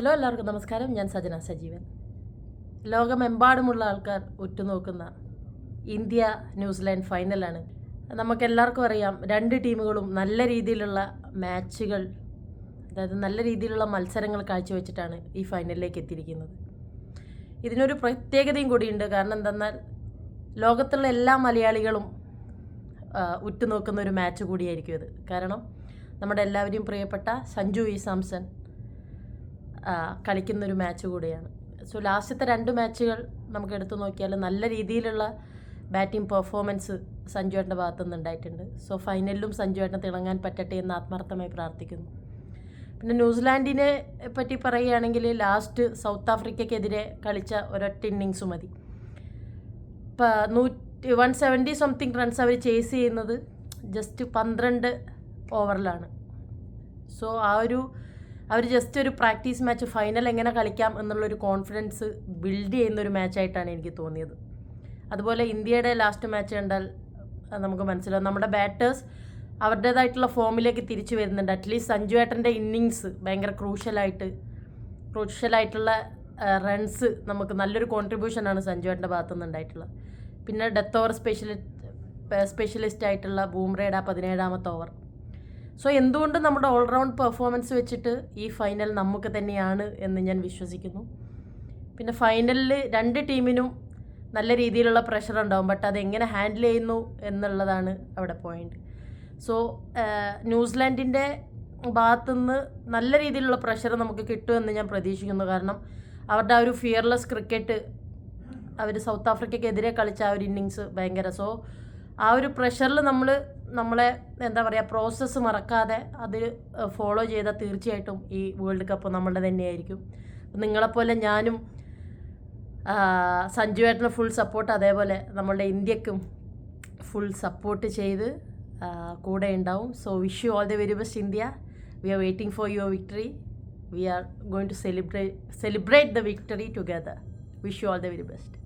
Hello, എല്ലാവർക്കും നമസ്കാരം. ഞാൻ സജന സജീവൻ. ലോകമെമ്പാടുമുള്ള ആൾക്കാർ ഉറ്റുനോക്കുന്ന ഇന്ത്യ ന്യൂസിലാൻഡ് ഫൈനലാണ്. നമുക്കെല്ലാവർക്കും അറിയാം, രണ്ട് ടീമുകളും നല്ല രീതിയിലുള്ള മാച്ചുകൾ, അതായത് നല്ല രീതിയിലുള്ള മത്സരങ്ങൾ കാഴ്ചവെച്ചിട്ടാണ് ഈ ഫൈനലിലേക്ക് എത്തിയിരിക്കുന്നത്. ഇതിനൊരു പ്രത്യേകതയും കൂടിയുണ്ട്. കാരണം എന്തെന്നാൽ ലോകത്തുള്ള എല്ലാ മലയാളികളും ഉറ്റുനോക്കുന്ന ഒരു മാച്ച് കൂടിയായിരിക്കും ഇത്. കാരണം നമ്മുടെ എല്ലാവരെയും പ്രിയപ്പെട്ട സഞ്ജു വി സാംസൺ കളിക്കുന്നൊരു മാച്ച് കൂടിയാണ്. സോ ലാസ്റ്റത്തെ രണ്ട് മാച്ചുകൾ നമുക്ക് എടുത്തു നോക്കിയാൽ നല്ല രീതിയിലുള്ള ബാറ്റിംഗ് പെർഫോമൻസ് സഞ്ജുവേട്ടൻ്റെ ഭാഗത്തു നിന്നുണ്ടായിട്ടുണ്ട്. സോ ഫൈനലിലും സഞ്ജുവേട്ടന് തിളങ്ങാൻ പറ്റട്ടെ എന്ന് ആത്മാർത്ഥമായി പ്രാർത്ഥിക്കുന്നു. പിന്നെ ന്യൂസിലാൻഡിനെ പറ്റി പറയുകയാണെങ്കിൽ ലാസ്റ്റ് സൗത്ത് ആഫ്രിക്കയ്ക്കെതിരെ കളിച്ച ഒരൊറ്റ ഇന്നിങ്സ് മതി. ഇപ്പം 170 സംതിങ് റൺസ് അവർ ചേസ് ചെയ്യുന്നത് ജസ്റ്റ് 12 ഓവറിലാണ്. സോ അവർ ജസ്റ്റ് ഒരു പ്രാക്ടീസ് മാച്ച്, ഫൈനൽ എങ്ങനെ കളിക്കാം എന്നുള്ളൊരു കോൺഫിഡൻസ് ബിൽഡ് ചെയ്യുന്നൊരു മാച്ചായിട്ടാണ് എനിക്ക് തോന്നിയത്. അതുപോലെ ഇന്ത്യയുടെ ലാസ്റ്റ് മാച്ച് കണ്ടാൽ നമുക്ക് മനസ്സിലാവും, നമ്മുടെ ബാറ്റേഴ്സ് അവരുടേതായിട്ടുള്ള ഫോമിലേക്ക് തിരിച്ചു വരുന്നുണ്ട്. അറ്റ്ലീസ്റ്റ് സഞ്ജുവേട്ടൻ്റെ ഇന്നിങ്സ് ഭയങ്കര ക്രൂഷ്യലായിട്ടുള്ള റൺസ്, നമുക്ക് നല്ലൊരു കോൺട്രിബ്യൂഷനാണ് സഞ്ജുവേട്ടൻ്റെ ഭാഗത്തു നിന്നുണ്ടായിട്ടുള്ളത്. പിന്നെ ഡെത്ത് ഓവർ സ്പെഷ്യലിസ്റ്റ് ആയിട്ടുള്ള ബൂംറയുടെ 17ാമത്തെ ഓവർ. സോ എന്തുകൊണ്ടും നമ്മുടെ ഓൾറൗണ്ട് പെർഫോമൻസ് വെച്ചിട്ട് ഈ ഫൈനൽ നമുക്ക് തന്നെയാണ് എന്ന് ഞാൻ വിശ്വസിക്കുന്നു. പിന്നെ ഫൈനലിൽ രണ്ട് ടീമിനും നല്ല രീതിയിലുള്ള പ്രഷർ ഉണ്ടാവും, ബട്ട് അതെങ്ങനെ ഹാൻഡിൽ ചെയ്യുന്നു എന്നുള്ളതാണ് അവിടെ പോയിന്റ്. സോ ന്യൂസിലാൻഡിൻ്റെ ഭാഗത്തുനിന്ന് നല്ല രീതിയിലുള്ള പ്രഷർ നമുക്ക് കിട്ടുമെന്ന് ഞാൻ പ്രതീക്ഷിക്കുന്നു. കാരണം അവരുടെ ആ ഒരു ഫിയർലെസ് ക്രിക്കറ്റ്, അവർ സൗത്ത് ആഫ്രിക്കയ്ക്കെതിരെ കളിച്ച ആ ഒരു ഇന്നിങ്സ് ഭയങ്കര. സോ ആ ഒരു പ്രഷറിൽ നമ്മളെ എന്താ പറയുക, പ്രോസസ്സ് മറക്കാതെ അത് ഫോളോ ചെയ്താൽ തീർച്ചയായിട്ടും ഈ വേൾഡ് കപ്പ് നമ്മളുടെ തന്നെയായിരിക്കും. നിങ്ങളെപ്പോലെ ഞാനും സഞ്ജുവേട്ടന് ഫുൾ സപ്പോർട്ട്, അതേപോലെ നമ്മളുടെ ഇന്ത്യക്കും ഫുൾ സപ്പോർട്ട് ചെയ്ത് കൂടെ ഉണ്ടാവും. So wish you all the very best India. We are waiting for your victory. We are going to celebrate the victory together. Wish you all the very best.